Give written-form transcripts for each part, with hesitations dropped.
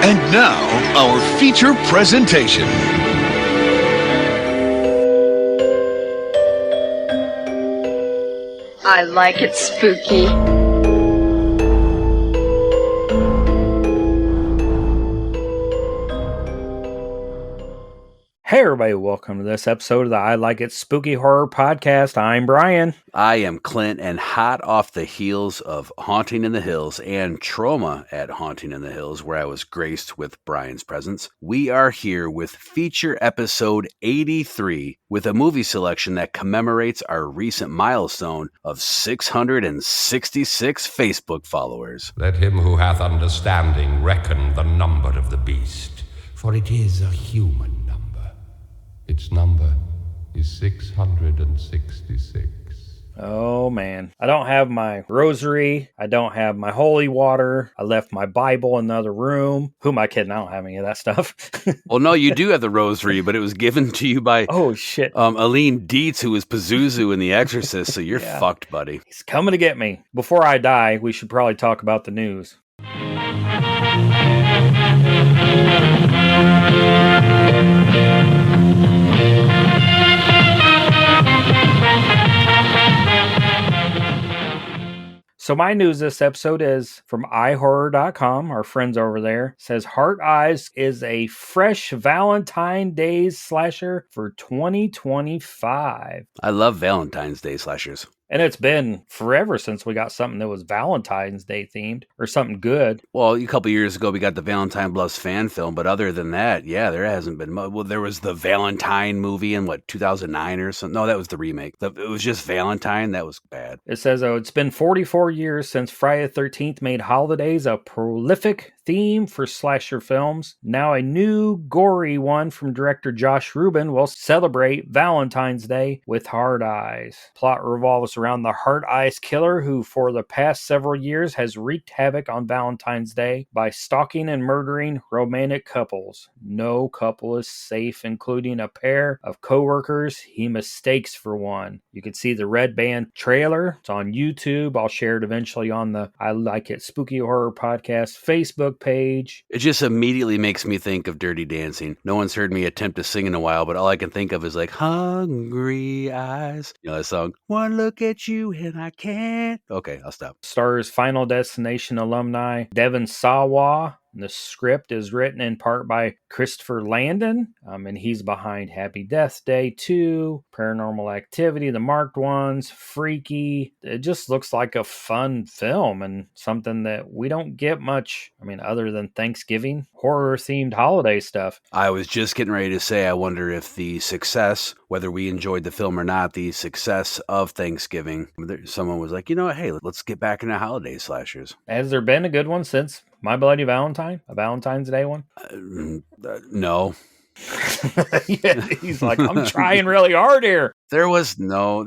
And now, our feature presentation. I like it spooky. Hey everybody, welcome to this episode of the I Like It Spooky Horror Podcast. I'm Brian. I am Clint, and hot off the heels of Haunting in the Hills and Trauma at Haunting in the Hills, where I was graced with Brian's presence, we are here with feature episode 83 with a movie selection that commemorates our recent milestone of 666 Facebook followers. Let him who hath understanding reckon the number of the beast, for it is a human number. Its number is 666. Oh man, I don't have my rosary. I don't have my holy water. I left my Bible in the other room. Who am I kidding? I don't have any of that stuff. Well, no, you do have the rosary, but it was given to you by oh shit, Aline Dietz, who was Pazuzu in The Exorcist, so you're fucked, buddy. He's coming to get me. Before I die, we should probably talk about the news. So my news this episode is from iHorror.com. Our friends over there says Heart Eyes is a fresh Valentine's Day slasher for 2025. I love Valentine's Day slashers. And it's been forever since we got something that was Valentine's Day themed or something good. Well, a couple years ago, we got the Valentine Bluffs fan film, but other than that, yeah, there hasn't been much. Well, there was the Valentine movie in, 2009 or something? No, that was the remake. It was just Valentine. That was bad. It says, it's been 44 years since Friday the 13th made holidays a prolific theme for slasher films. Now a new gory one from director Josh Rubin will celebrate Valentine's Day with Heart Eyes. Plot revolves around the Heart Eyes killer who for the past several years has wreaked havoc on Valentine's Day by stalking and murdering romantic couples. No couple is safe, including a pair of co-workers he mistakes for one. You can see the Red Band trailer. It's on YouTube. I'll share it eventually on the I Like It Spooky Horror Podcast Facebook page. It just immediately makes me think of Dirty Dancing. No one's heard me attempt to sing in a while, but all I can think of is Hungry Eyes. You know that song? One look at you and I can't. Okay, I'll stop. Stars Final Destination alumni Devin Sawa. The script is written in part by Christopher Landon, and he's behind Happy Death Day 2, Paranormal Activity, The Marked Ones, Freaky. It just looks like a fun film and something that we don't get much, other than Thanksgiving, horror-themed holiday stuff. I was just getting ready to say, I wonder if the success, whether we enjoyed the film or not, the success of Thanksgiving, someone was like, you know what, hey, let's get back into holiday slashers. Has there been a good one since My Bloody Valentine? A Valentine's Day one? No. Yeah, he's like, I'm trying really hard here. There was no.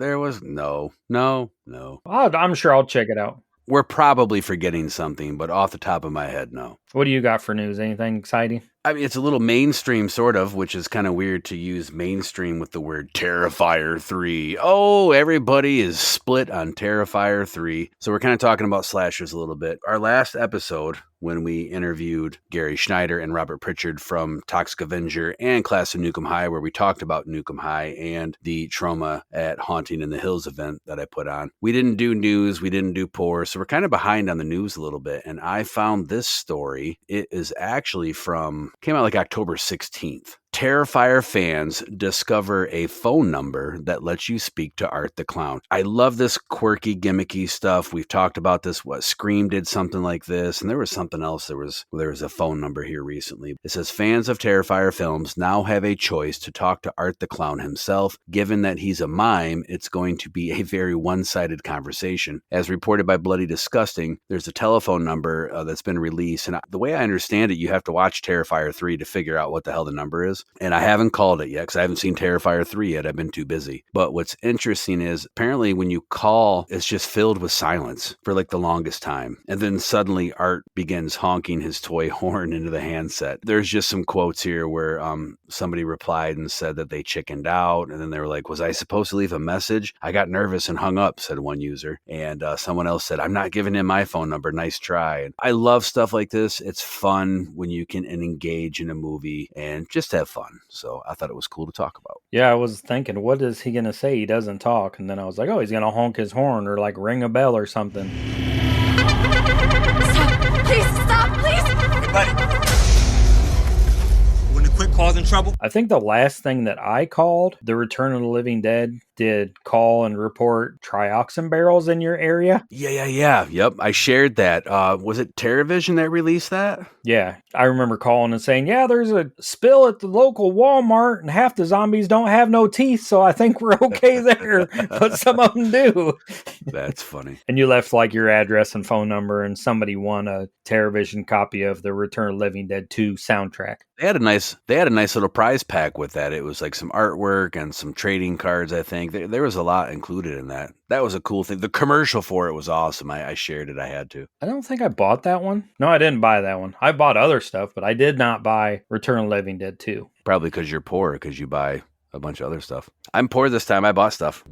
I'm sure I'll check it out. We're probably forgetting something, but off the top of my head, no. What do you got for news? Anything exciting? It's a little mainstream, sort of, which is kind of weird to use mainstream with the word Terrifier 3. Oh, everybody is split on Terrifier 3. So we're kind of talking about slashers a little bit. Our last episode, when we interviewed Gary Schneider and Robert Pritchard from Toxic Avenger and Class of Nukem High, where we talked about Nukem High and the Trauma at Haunting in the Hills event that I put on. We didn't do news, we didn't do poor, so we're kind of behind on the news a little bit. And I found this story. It is actually came out October 16th. Terrifier fans discover a phone number that lets you speak to Art the Clown. I love this quirky, gimmicky stuff. We've talked about this. Scream did something like this, and there was something else. There was a phone number here recently. It says fans of Terrifier films now have a choice to talk to Art the Clown himself. Given that he's a mime, it's going to be a very one-sided conversation. As reported by Bloody Disgusting, there's a telephone number that's been released, and the way I understand it, you have to watch Terrifier 3 to figure out what the hell the number is. And I haven't called it yet because I haven't seen Terrifier 3 yet. I've been too busy. But what's interesting is apparently when you call, it's just filled with silence for like the longest time. And then suddenly Art begins honking his toy horn into the handset. There's just some quotes here where somebody replied and said that they chickened out. And then they were like, was I supposed to leave a message? I got nervous and hung up, said one user. And someone else said, I'm not giving him my phone number. Nice try. And I love stuff like this. It's fun when you can engage in a movie and just have fun. So I thought it was cool to talk about. Yeah, I was thinking, what is he going to say? He doesn't talk. And then I was like, oh, he's going to honk his horn or like ring a bell or something. Stop! Please stop! Please! Everybody. When the quick calls in trouble. I think the last thing that I called, the Return of the Living Dead, did call and report trioxin barrels in your area. Yeah. Yep. I shared that. Was it TerraVision that released that? Yeah. I remember calling and saying, yeah, there's a spill at the local Walmart and half the zombies don't have no teeth. So I think we're okay there. But some of them do. That's funny. And you left like your address and phone number and somebody won a TerraVision copy of the Return of the Living Dead 2 soundtrack. They had a nice little prize pack with that. It was like some artwork and some trading cards, I think. There was a lot included in that. That was a cool thing. The commercial for it was awesome. I shared it. I had to. I don't think I bought that one. No, I didn't buy that one. I bought other stuff, but I did not buy Return of the Living Dead 2. Probably because you're poor, because you buy a bunch of other stuff. I'm poor this time. I bought stuff.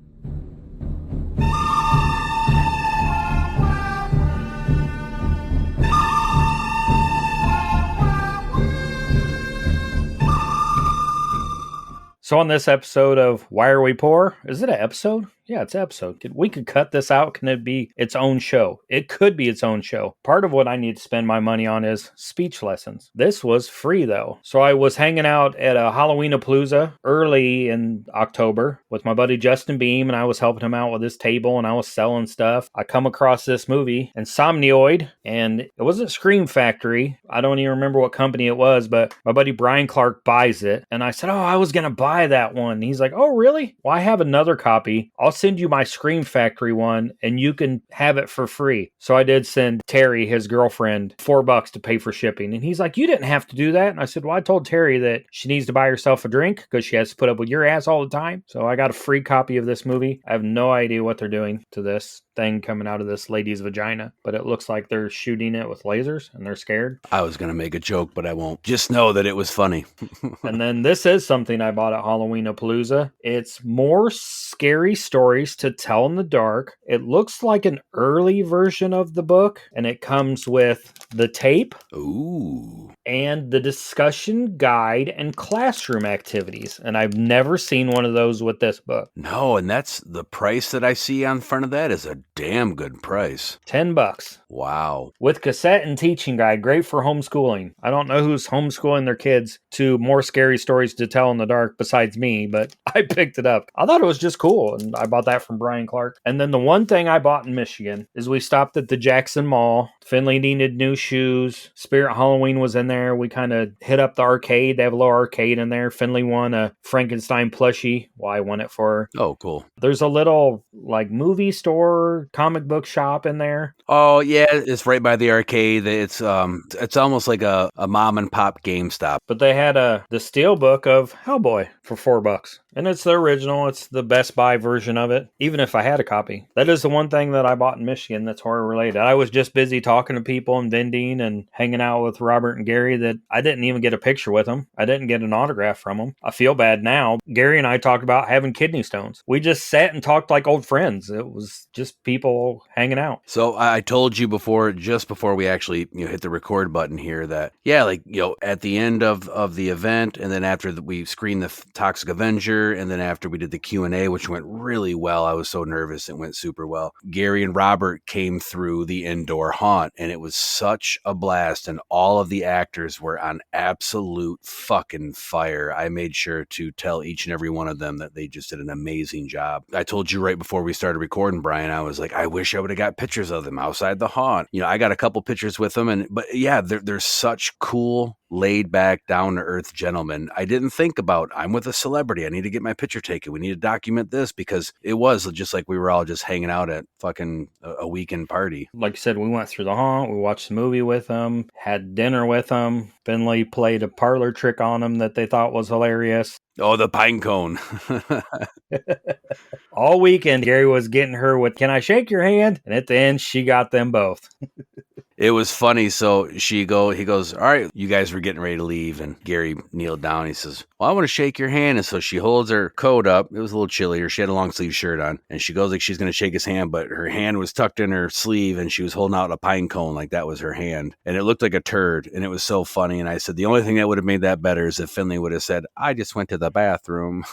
So on this episode of Why Are We Poor? Is it an episode? Yeah, it's an episode. We could cut this out. Can it be its own show? It could be its own show. Part of what I need to spend my money on is speech lessons. This was free though. So I was hanging out at a Halloween-a-palooza early in October with my buddy Justin Beam, and I was helping him out with his table and I was selling stuff. I come across this movie, Insomnioid, and it wasn't Scream Factory. I don't even remember what company it was, but my buddy Brian Clark buys it. And I said, oh, I was going to buy that one. And he's like, oh, really? Well, I have another copy. I'll send you my Scream Factory one and you can have it for free. So I did send Terry, his girlfriend, $4 to pay for shipping. And he's like, you didn't have to do that. And I said, well, I told Terry that she needs to buy herself a drink because she has to put up with your ass all the time. So I got a free copy of this movie. I have no idea what they're doing to this thing coming out of this lady's vagina, but it looks like they're shooting it with lasers and they're scared. I was going to make a joke, but I won't. Just know that it was funny. And then this is something I bought at Halloween-a-palooza. It's more scary stories to tell in the dark. It looks like an early version of the book, and it comes with the tape. Ooh. And the discussion guide and classroom activities. And I've never seen one of those with this book. No, and that's the price that I see on front of that is a damn good price. $10. Wow. With cassette and teaching guide, great for homeschooling. I don't know who's homeschooling their kids to more scary stories to tell in the dark besides me, but I picked it up. I thought it was just cool, and I bought that from Brian Clark. And then the one thing I bought in Michigan is we stopped at the Jackson Mall. Finley needed new shoes. Spirit Halloween was in there. We kind of hit up the arcade. They have a little arcade in there. Finley won a Frankenstein plushie. Well, I won it for her. Oh, cool. There's a little like movie store, comic book shop in there. Oh, yeah. It's right by the arcade. It's almost like a mom and pop GameStop. But they had the steel book of Hellboy for $4. And it's the original. It's the Best Buy version of it, even if I had a copy. That is the one thing that I bought in Michigan that's horror related. I was just busy talking to people and vending and hanging out with Robert and Gary that I didn't even get a picture with them. I didn't get an autograph from them. I feel bad now. Gary and I talked about having kidney stones. We just sat and talked like old friends. It was just people hanging out. So I told you before, just before we actually hit the record button here that, yeah, like, at the end of the event and then after we screened the Toxic Avenger and then after we did the Q&A, which went really well, I was so nervous. It went super well. Gary and Robert came through the indoor haunt and it was such a blast and all of the actors were on absolute fucking fire. I made sure to tell each and every one of them that they just did an amazing job. I told you right before we started recording, Brian, I was like, I wish I would have got pictures of them outside the haunt. I got a couple pictures with them but yeah, they're such cool laid back, down to earth gentleman. I didn't think about, I'm with a celebrity. I need to get my picture taken. We need to document this, because it was just like we were all just hanging out at fucking a weekend party. Like you said, we went through the haunt. We watched the movie with them, had dinner with them. Finley played a parlor trick on them that they thought was hilarious. Oh, the pine cone. All weekend, Gary was getting her with, "Can I shake your hand?" And at the end, she got them both. It was funny. So he goes, "All right, you guys were getting ready to leave." And Gary kneeled down. He says, "Well, I want to shake your hand." And so she holds her coat up. It was a little chillier. She had a long sleeve shirt on. And she goes like she's going to shake his hand, but her hand was tucked in her sleeve and she was holding out a pine cone like that was her hand. And it looked like a turd. And it was so funny. And I said, the only thing that would have made that better is if Finley would have said, "I just went to the bathroom."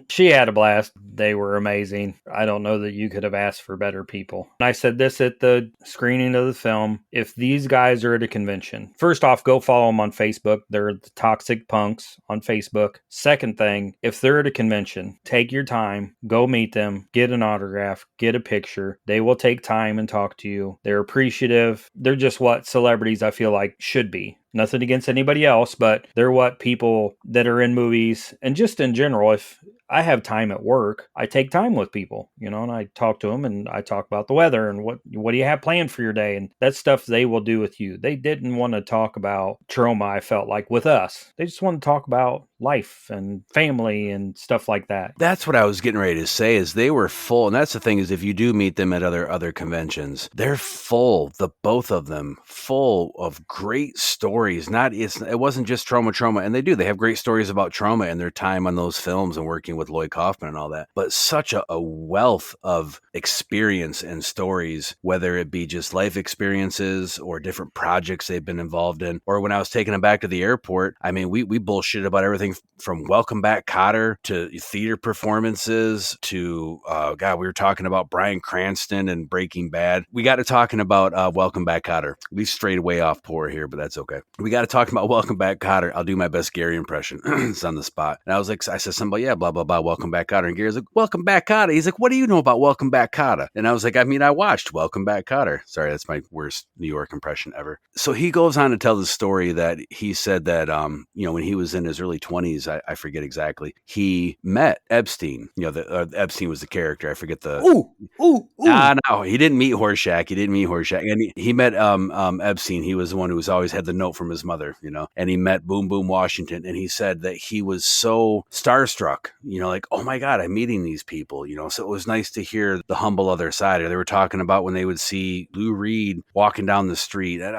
She had a blast. They were amazing. I don't know that you could have asked for better people. And I said this at the screening of the film. If these guys are at a convention, first off, go follow them on Facebook. They're the Toxic Punks on Facebook. Second thing, if they're at a convention, take your time, go meet them, get an autograph, get a picture. They will take time and talk to you. They're appreciative. They're just what celebrities I feel like should be. Nothing against anybody else, but they're what people that are in movies and just in general, if I have time at work, I take time with people, and I talk to them and I talk about the weather and what do you have planned for your day? And that stuff they will do with you. They didn't want to talk about trauma, I felt like, with us. They just want to talk about life and family and stuff like that. That's what I was getting ready to say, is they were full. And that's the thing, is if you do meet them at other conventions, they're full, both of them, full of great stories. It wasn't just trauma. And they have great stories about trauma and their time on those films and working with Lloyd Kaufman and all that. But such a wealth of experience and stories, whether it be just life experiences or different projects they've been involved in. Or when I was taking them back to the airport, I mean, we bullshit about everything from Welcome Back, Kotter to theater performances to, we were talking about Bryan Cranston and Breaking Bad. We got to talking about Welcome Back, Kotter. We strayed way off poor here, but that's okay. We got to talk about Welcome Back, Kotter. I'll do my best Gary impression. It's on the spot. And I said something about, yeah, blah, blah, blah, Welcome Back, Kotter. And Gary's like, "Welcome Back, Kotter." He's like, "What do you know about Welcome Back, Kotter?" And I was like, I watched Welcome Back, Kotter. Sorry, that's my worst New York impression ever. So he goes on to tell the story that he said that, when he was in his early 20s, I forget exactly, he met Epstein. Epstein was the character. I forget the... Ooh. No, he didn't meet Horshack. And he met Epstein. He was the one who was always had the note from his mother, and he met Boom Boom Washington. And he said that he was so starstruck, like, oh my God, I'm meeting these people, so it was nice to hear the humble other side. Or they were talking about when they would see Lou Reed walking down the street. And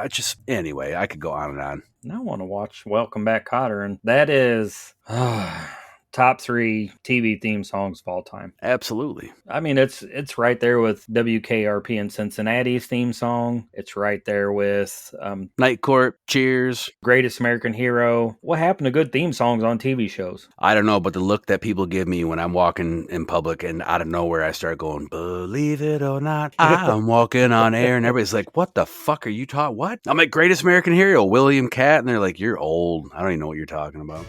anyway, I could go on and on. I want to watch Welcome Back, Kotter, and that is top 3 TV theme songs of all time. Absolutely. I mean, it's right there with WKRP and Cincinnati's theme song. It's right there with Night Court, Cheers, Greatest American Hero. What happened to good theme songs on TV shows? I don't know, but the look that people give me when I'm walking in public and out of nowhere I start going, "Believe it or not, I'm walking on air," and everybody's like, "What the fuck are you talking? What?" I'm like, "Greatest American Hero, William Catt," and they're like, "You're old. I don't even know what you're talking about."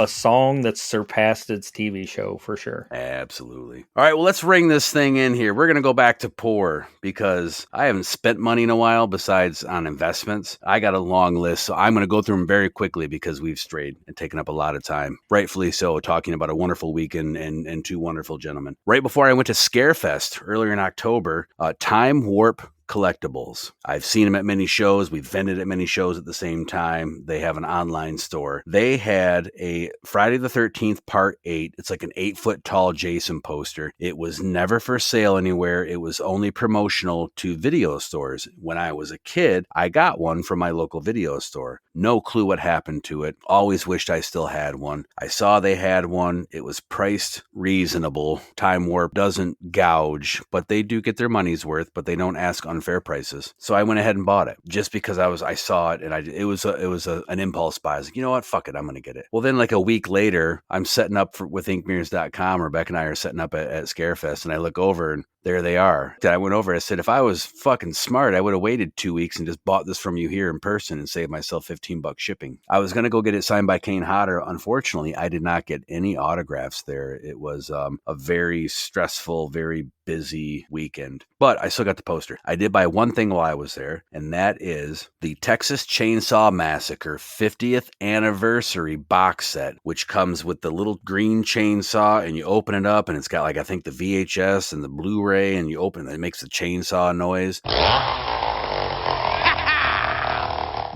A song that surpassed its TV show for sure. Absolutely. All right, well, let's ring this thing in here. We're going to go back to poor because I haven't spent money in a while besides on investments. I got a long list, so I'm going to go through them very quickly because we've strayed and taken up a lot of time. Rightfully so, talking about a wonderful weekend and two wonderful gentlemen. Right before I went to Scarefest earlier in October, Time Warp Collectibles. I've seen them at many shows. We've vended at many shows at the same time. They have an online store. They had a Friday the 13th Part 8. It's like an 8-foot tall Jason poster. It was never for sale anywhere. It was only promotional to video stores. When I was a kid, I got one from my local video store. No clue what happened to it. Always wished I still had one. I saw they had one. It was priced reasonable. Time Warp doesn't gouge, but they do get their money's worth, but they don't ask unfair prices. So I went ahead and bought it just because I saw it and it was an impulse buy. I was like, you know what? Fuck it. I'm going to get it. Well, then like a week later, I'm setting up with inkmirrors.com. Rebecca and I are setting up at Scarefest and I look over and there they are. I went over, I said, if I was fucking smart, I would have waited 2 weeks and just bought this from you here in person and saved myself $15 shipping. I was going to go get it signed by Kane Hodder. Unfortunately, I did not get any autographs there. It was a very stressful, very busy weekend, but I still got the poster. I did buy one thing while I was there, and that is the Texas Chainsaw Massacre 50th anniversary box set, which comes with the little green chainsaw, and you open it up and it's got, like, I think the VHS and the Blu-ray, and you open it, it makes the chainsaw noise.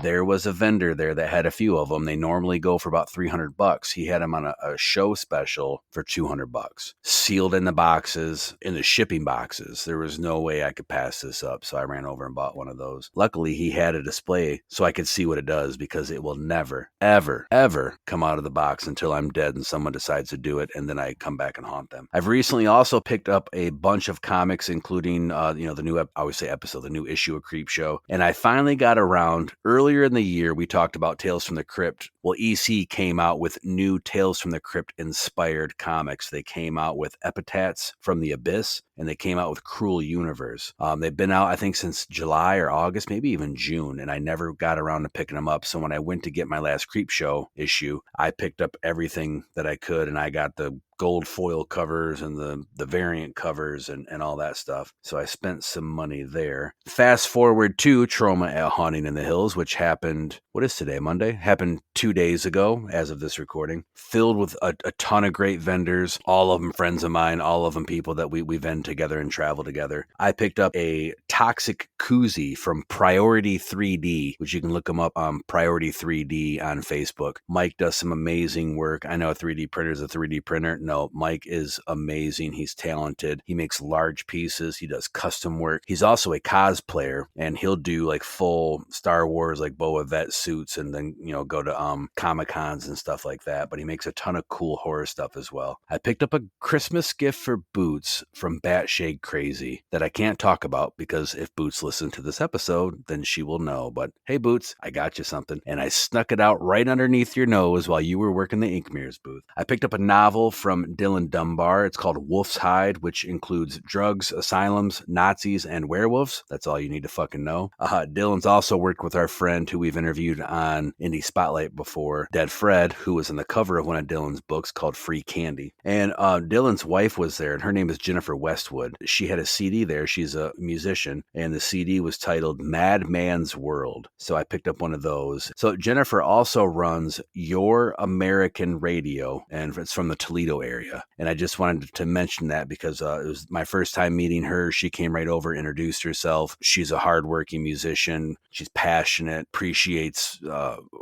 There was a vendor there that had a few of them. They normally go for about $300. He had them on a show special for $200, sealed in the boxes, in the shipping boxes. There was no way I could pass this up, so I ran over and bought one of those. Luckily, he had a display so I could see what it does, because it will never, ever, ever come out of the box until I'm dead and someone decides to do it, and then I come back and haunt them. I've recently also picked up a bunch of comics, including the new, I always say episode, the new issue of Creepshow, and I finally got around. Earlier in the year, we talked about Tales from the Crypt. Well, EC came out with new Tales from the Crypt inspired comics. They came out with Epitaphs from the Abyss, and they came out with Cruel Universe. They've been out, I think, since July or August, maybe even June, and I never got around to picking them up. So when I went to get my last Creepshow issue, I picked up everything that I could, and I got the gold foil covers and the variant covers and all that stuff. So I spent some money there. Fast forward to Troma at Haunting in the Hills, which happened, what is today, Monday? Happened 2 days ago as of this recording. Filled with a ton of great vendors, all of them friends of mine, all of them people that we vend together and travel together. I picked up a toxic koozie from Priority 3D, which you can look them up on Priority 3D on Facebook. Mike does some amazing work. I know a 3D printer is a 3D printer. No, Mike is amazing. He's talented. He makes large pieces. He does custom work. He's also a cosplayer, and he'll do like full Star Wars, like Boba Fett suits, and then, go to Comic-Cons and stuff like that. But he makes a ton of cool horror stuff as well. I picked up a Christmas gift for Boots from Batshade Crazy that I can't talk about, because if Boots listened to this episode, then she will know. But hey, Boots, I got you something. And I snuck it out right underneath your nose while you were working the Ink Mirrors booth. I picked up a novel from Dylan Dunbar. It's called Wolf's Hide, which includes drugs, asylums, Nazis, and werewolves. That's all you need to fucking know. Dylan's also worked with our friend who we've interviewed on Indie Spotlight before, Dead Fred, who was on the cover of one of Dylan's books called Free Candy. And Dylan's wife was there, and her name is Jennifer Westwood. She had a CD there. She's a musician, and the CD was titled Madman's World. So I picked up one of those. So Jennifer also runs Your American Radio, and it's from the Toledo area. And I just wanted to mention that because it was my first time meeting her. She came right over, introduced herself. She's a hardworking musician. She's passionate, appreciates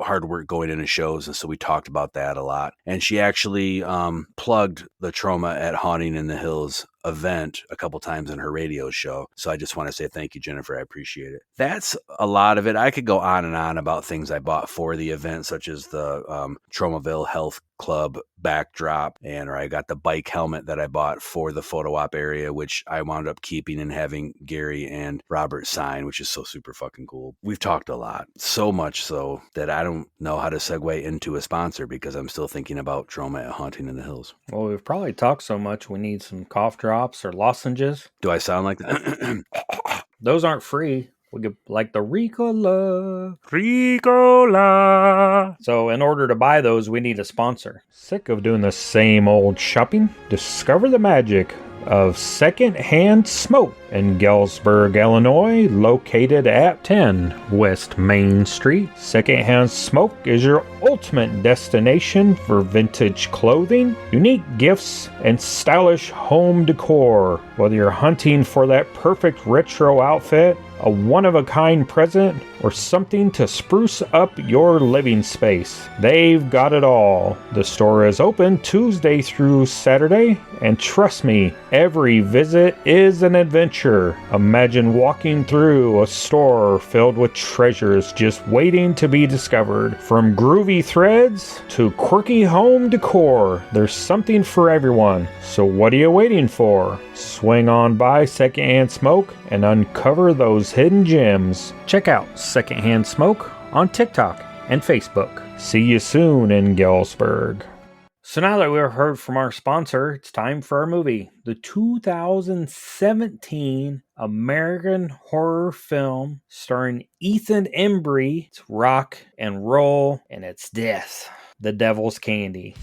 hard work going into shows. And so we talked about that a lot. And she actually plugged the Troma at Haunting in the Hills event a couple times in her radio show. So I just want to say thank you, Jennifer. I appreciate it. That's a lot of it. I could go on and on about things I bought for the event, such as the Tromaville Health Club backdrop, or I got the bike helmet that I bought for the photo op area, which I wound up keeping and having Gary and Robert sign, which is so super fucking cool. We've talked a lot, so much so that I don't know how to segue into a sponsor, because I'm still thinking about Troma at Haunting in the Hills. Well, we've probably talked so much we need some cough drops or lozenges. Do I sound like that? Those aren't free. We get like the Ricola. So in order to buy those, we need a sponsor. Sick of doing the same old shopping? Discover the magic of Secondhand Smoke in Galesburg, Illinois, located at 10 West Main Street. Secondhand Smoke is your ultimate destination for vintage clothing, unique gifts, and stylish home decor. Whether you're hunting for that perfect retro outfit, a one-of-a-kind present, or something to spruce up your living space, they've got it all. The store is open Tuesday through Saturday, and trust me, every visit is an adventure. Imagine walking through a store filled with treasures just waiting to be discovered. From groovy threads to quirky home decor, there's something for everyone. So what are you waiting for? Swing on by Secondhand Smoke and uncover those hidden gems. Check out Secondhand Smoke on TikTok and Facebook. See you soon in Galesburg. So now that we've heard from our sponsor, it's time for our movie. The 2017 American horror film starring Ethan Embry. It's rock and roll, and it's this, The Devil's Candy.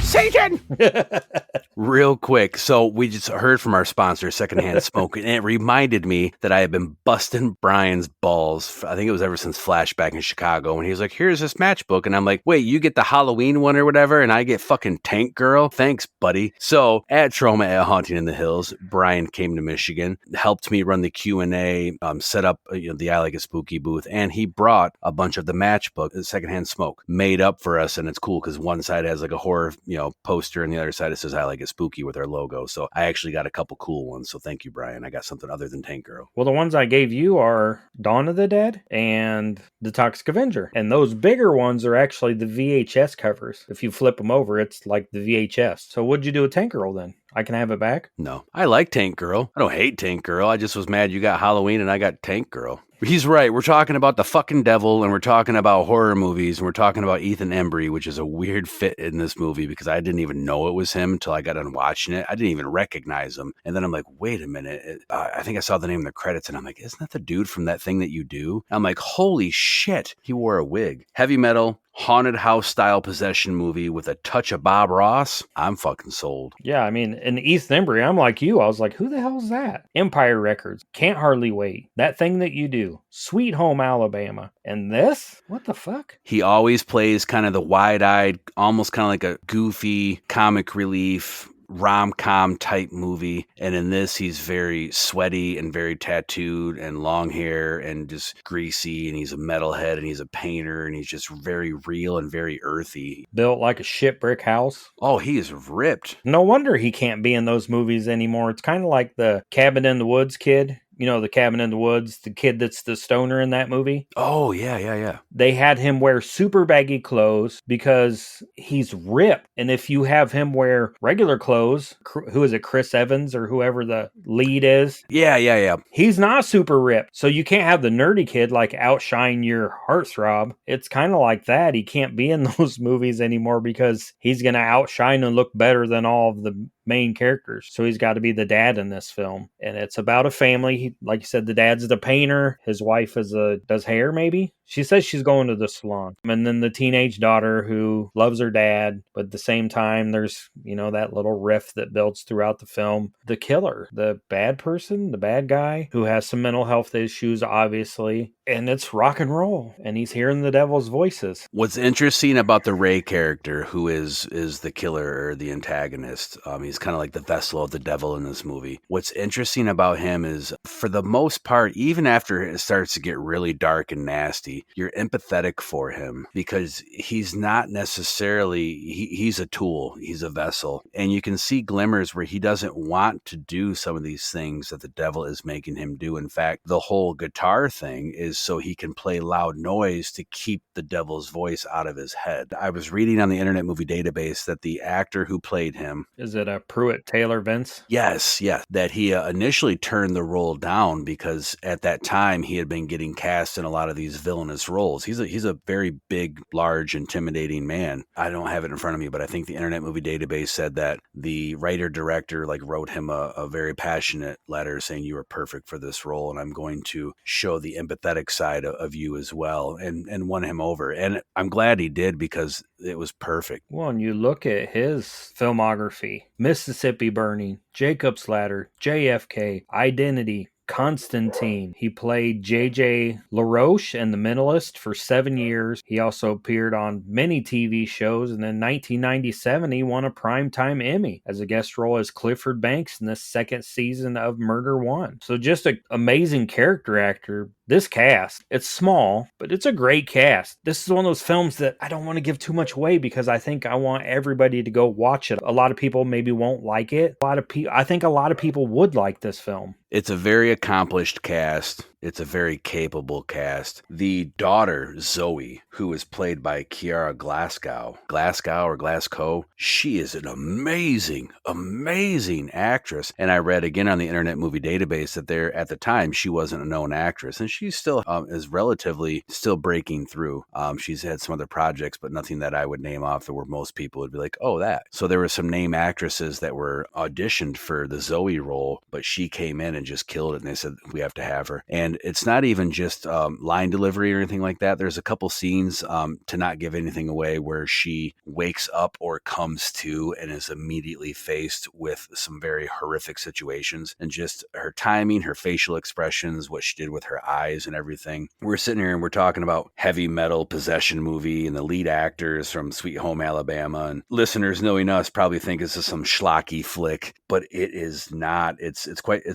Satan! Real quick. So we just heard from our sponsor, Secondhand Smoke, and it reminded me that I had been busting Brian's balls. I think it was ever since Flashback in Chicago. And he was like, here's this matchbook. And I'm like, wait, you get the Halloween one or whatever, and I get fucking Tank Girl? Thanks, buddy. So at Trauma at Haunting in the Hills, Brian came to Michigan, helped me run the Q&A, set up the I Like It Spooky booth, and he brought a bunch of the matchbook, Secondhand Smoke, made up for us. And it's cool because one side has like a horror poster, and the other side it says I Like It Spooky with our logo. So I actually got a couple cool ones. So thank you, Brian. I got something other than Tank Girl. Well, the ones I gave you are Dawn of the Dead and The Toxic Avenger. And those bigger ones are actually the VHS covers. If you flip them over, it's like the VHS. So what'd you do with Tank Girl then? I can have it back? No. I like Tank Girl. I don't hate Tank Girl. I just was mad you got Halloween and I got Tank Girl. He's right. We're talking about the fucking devil, and we're talking about horror movies, and we're talking about Ethan Embry, which is a weird fit in this movie because I didn't even know it was him until I got done watching it. I didn't even recognize him. And then I'm like, wait a minute. I think I saw the name in the credits, and I'm like, isn't that the dude from That Thing That You Do? I'm like, holy shit. He wore a wig. Heavy metal, haunted house style possession movie with a touch of Bob Ross. I'm fucking sold. Yeah, I mean, in Ethan Embry, I'm like you. I was like, who the hell is that? Empire Records, Can't Hardly Wait, That Thing That You Do, Sweet Home Alabama, and this? What the fuck? He always plays kind of the wide-eyed, almost kind of like a goofy comic relief rom-com type movie, and in this he's very sweaty and very tattooed and long hair and just greasy, and he's a metalhead and he's a painter and he's just very real and very earthy. Built like a shit brick house. Oh, he is ripped. No wonder he can't be in those movies anymore. It's kind of like the Cabin in the Woods kid. You know, the Cabin in the Woods, the kid that's the stoner in that movie. Oh, yeah. They had him wear super baggy clothes because he's ripped. And if you have him wear regular clothes, who is it, Chris Evans or whoever the lead is? Yeah. He's not super ripped. So you can't have the nerdy kid like outshine your heartthrob. It's kind of like that. He can't be in those movies anymore because he's going to outshine and look better than all of the main characters. So he's got to be the dad in this film. And it's about a family. Like you said, the dad's the painter. His wife does hair maybe. She says she's going to the salon. And then the teenage daughter who loves her dad. But at the same time, there's, that little rift that builds throughout the film. The killer, the bad person, the bad guy who has some mental health issues, obviously. And it's rock and roll. And he's hearing the devil's voices. What's interesting about the Ray character, who is the killer or the antagonist, he's kind of like the vessel of the devil in this movie. What's interesting about him is, for the most part, even after it starts to get really dark and nasty, you're empathetic for him because he's not necessarily, he's a tool, he's a vessel. And you can see glimmers where he doesn't want to do some of these things that the devil is making him do. In fact, the whole guitar thing is so he can play loud noise to keep the devil's voice out of his head. I was reading on the Internet Movie Database that the actor who played him, is it a Pruitt Taylor Vince? Yes, that he initially turned the role down because at that time he had been getting cast in a lot of these villainous roles. He's a very big, large, intimidating man. I don't have it in front of me, but I think the Internet Movie Database said that the writer-director wrote him a very passionate letter saying, you are perfect for this role, and I'm going to show the empathetic side of you as well, and won him over. And I'm glad he did because it was perfect. Well, and you look at his filmography, Mississippi Burning, Jacob's Ladder, JFK, Identity, Constantine. He played J.J. LaRoche and The Mentalist for 7 years. He also appeared on many TV shows, and in 1997 he won a Primetime Emmy as a guest role as Clifford Banks in the second season of Murder One. So just an amazing character actor. This cast, it's small, but it's a great cast. This is one of those films that I don't want to give too much away because I think I want everybody to go watch it. A lot of people maybe won't like it. I think a lot of people would like this film. It's a very accomplished cast. It's a very capable cast. The daughter, Zoe, who is played by Kiara Glasgow, she is an amazing, amazing actress. And I read again on the Internet Movie Database that there at the time she wasn't a known actress, and she still is relatively still breaking through. She's had some other projects, but nothing that I would name off that where most people would be like, oh, that. So there were some name actresses that were auditioned for the Zoe role, but she came in and just killed it, and they said, we have to have her. And it's not even just line delivery or anything like that. There's a couple scenes, to not give anything away, where she wakes up or comes to and is immediately faced with some very horrific situations, and just her timing, her facial expressions, what she did with her eyes and everything. We're sitting here and we're talking about heavy metal possession movie and the lead actors from Sweet Home Alabama, and listeners knowing us probably think this is some schlocky flick, but it is not. It's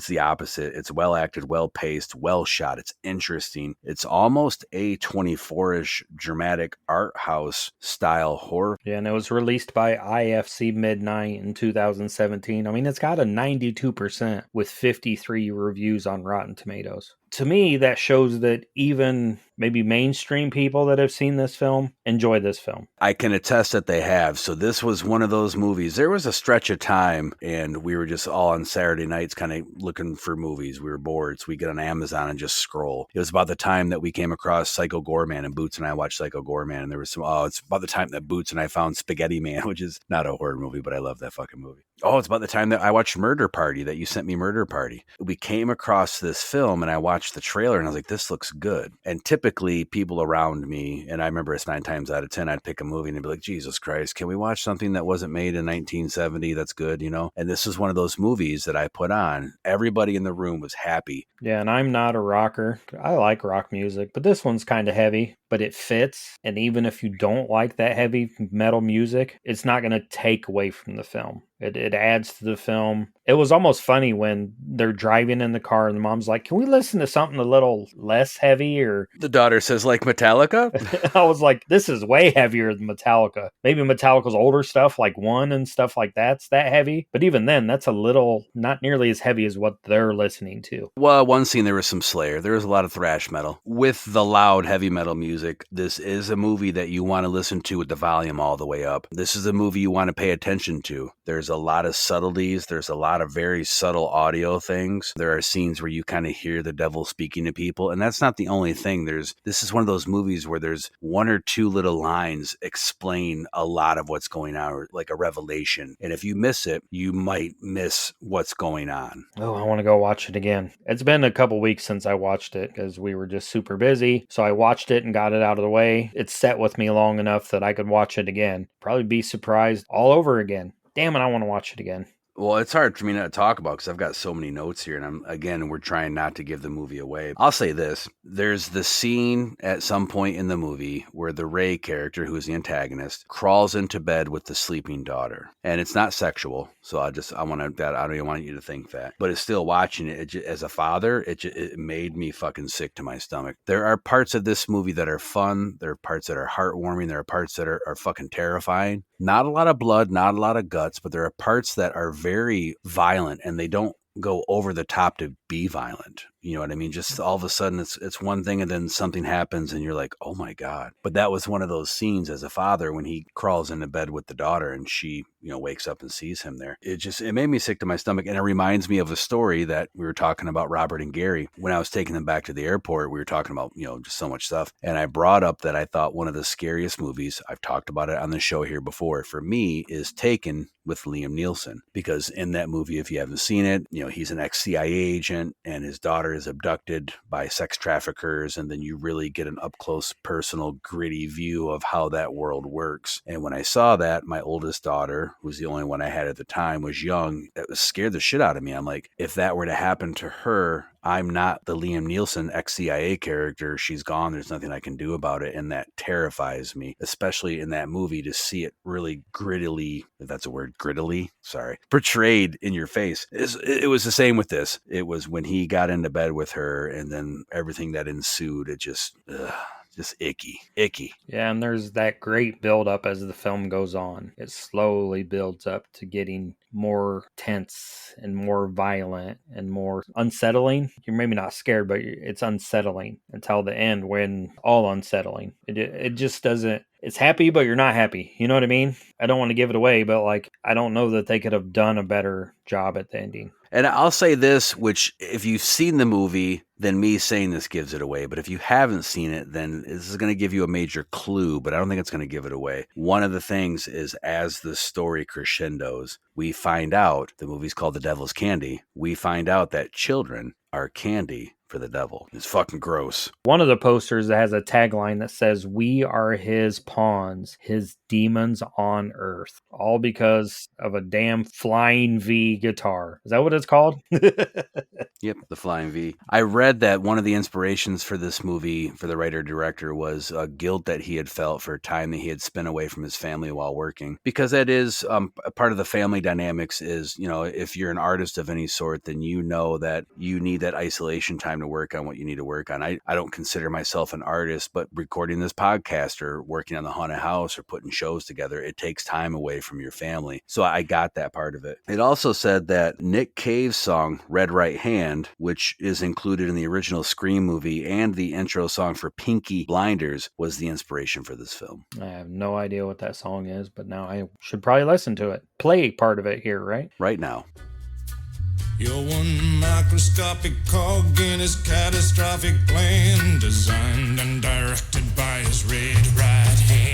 the opposite. It's well acted, well paced, well shot. It's interesting. It's almost A24-ish dramatic art house style horror. Yeah, and it was released by IFC Midnight in 2017. I mean, it's got a 92% with 53 reviews on Rotten Tomatoes. To me, that shows that even maybe mainstream people that have seen this film enjoy this film. I can attest that they have. So this was one of those movies. There was a stretch of time, and we were just all on Saturday nights kind of looking for movies. We were bored, so we get on Amazon and just scroll. It was about the time that we came across Psycho Goreman, and Boots and I watched Psycho Goreman, and there was some, it's about the time that Boots and I found Spaghetti Man, which is not a horror movie, but I love that fucking movie. Oh, it's about the time that I watched Murder Party, that you sent me Murder Party. We came across this film, and I watched the trailer, and I was like, this looks good. And typically people around me, and I remember it's 9 times out of 10, I'd pick a movie and they'd be like, Jesus Christ, can we watch something that wasn't made in 1970 that's good, you know? And this is one of those movies that I put on. Everybody in the room was happy. Yeah, and I'm not a rocker. I like rock music, but this one's kind of heavy, but it fits. And even if you don't like that heavy metal music, it's not going to take away from the film. It adds to the film. It was almost funny when they're driving in the car and the mom's like, can we listen to something a little less heavy? Or the daughter says, like Metallica? I was like, this is way heavier than Metallica. Maybe Metallica's older stuff, like One and stuff like that's that heavy. But even then, that's a little, not nearly as heavy as what they're listening to. Well, one scene, there was some Slayer. There was a lot of thrash metal. With the loud, heavy metal music, this is a movie that you want to listen to with the volume all the way up. This is a movie you want to pay attention to. There's a lot of subtleties. There's a lot of very subtle audio things. There are scenes where you kind of hear the devil speaking to people. And that's not the only thing. This is one of those movies where there's 1 or 2 little lines explain a lot of what's going on, like a revelation. And if you miss it, you might miss what's going on. Oh, I want to go watch it again. It's been a couple weeks since I watched it because we were just super busy. So I watched it and got it out of the way. It sat with me long enough that I could watch it again. Probably be surprised all over again. Damn it, I want to watch it again. Well, it's hard for me not to talk about because I've got so many notes here, and we're trying not to give the movie away. I'll say this. There's the scene at some point in the movie where the Ray character, who is the antagonist, crawls into bed with the sleeping daughter. And it's not sexual, so I don't even want you to think that. But it's still watching it as a father, it made me fucking sick to my stomach. There are parts of this movie that are fun. There are parts that are heartwarming. There are parts that are fucking terrifying. Not a lot of blood, not a lot of guts, but there are parts that are very violent, and they don't go over the top to be violent. You know what I mean? Just all of a sudden it's one thing and then something happens and you're like, oh my God. But that was one of those scenes as a father when he crawls into bed with the daughter and she, wakes up and sees him there. It made me sick to my stomach. And it reminds me of a story that we were talking about Robert and Gary. When I was taking them back to the airport, we were talking about, just so much stuff. And I brought up that I thought one of the scariest movies, I've talked about it on the show here before, for me is Taken with Liam Neeson. Because in that movie, if you haven't seen it, he's an ex-CIA agent and his daughter is abducted by sex traffickers. And then you really get an up-close, personal, gritty view of how that world works. And when I saw that, my oldest daughter, who was the only one I had at the time, was young. That scared the shit out of me. I'm like, if that were to happen to her, I'm not the Liam Neeson ex-CIA character. She's gone. There's nothing I can do about it. And that terrifies me, especially in that movie, to see it really grittily, if that's a word, grittily, portrayed in your face. It was the same with this. It was when he got into bed with her and then everything that ensued, it just icky. Yeah, and there's that great build up as the film goes on. It slowly builds up to getting more tense and more violent and more unsettling. You're maybe not scared, but it's unsettling until the end when all unsettling. It just doesn't. It's happy, but you're not happy. You know what I mean? I don't want to give it away, but like, I don't know that they could have done a better job at the ending. And I'll say this, which if you've seen the movie, then me saying this gives it away. But if you haven't seen it, then this is going to give you a major clue, but I don't think it's going to give it away. One of the things is as the story crescendos, we find out, the movie's called The Devil's Candy, we find out that children are candy for the devil. It's fucking gross. One of the posters that has a tagline that says, "We are his pawns, his demons on earth." All because of a damn Flying V guitar. Is that what it's called? Yep, the Flying V. I read that one of the inspirations for this movie, for the writer-director, was guilt that he had felt for time that he had spent away from his family while working. Because that is a part of the family dynamics is, you know, if you're an artist of any sort, then you know that you need that isolation time to work on what you need to work on. I don't consider myself an artist, but recording this podcast or working on the haunted house or putting shows together, it takes time away from your family. So I got that part of it. It also said that Nick Cave's song, Red Right Hand, which is included in the original Scream movie and the intro song for Pinky Blinders, was the inspiration for this film. I have no idea what that song is, but now I should probably listen to it. Play part of it here, right? Right now. You're one microscopic cog in his catastrophic plan, designed and directed by his red right hand.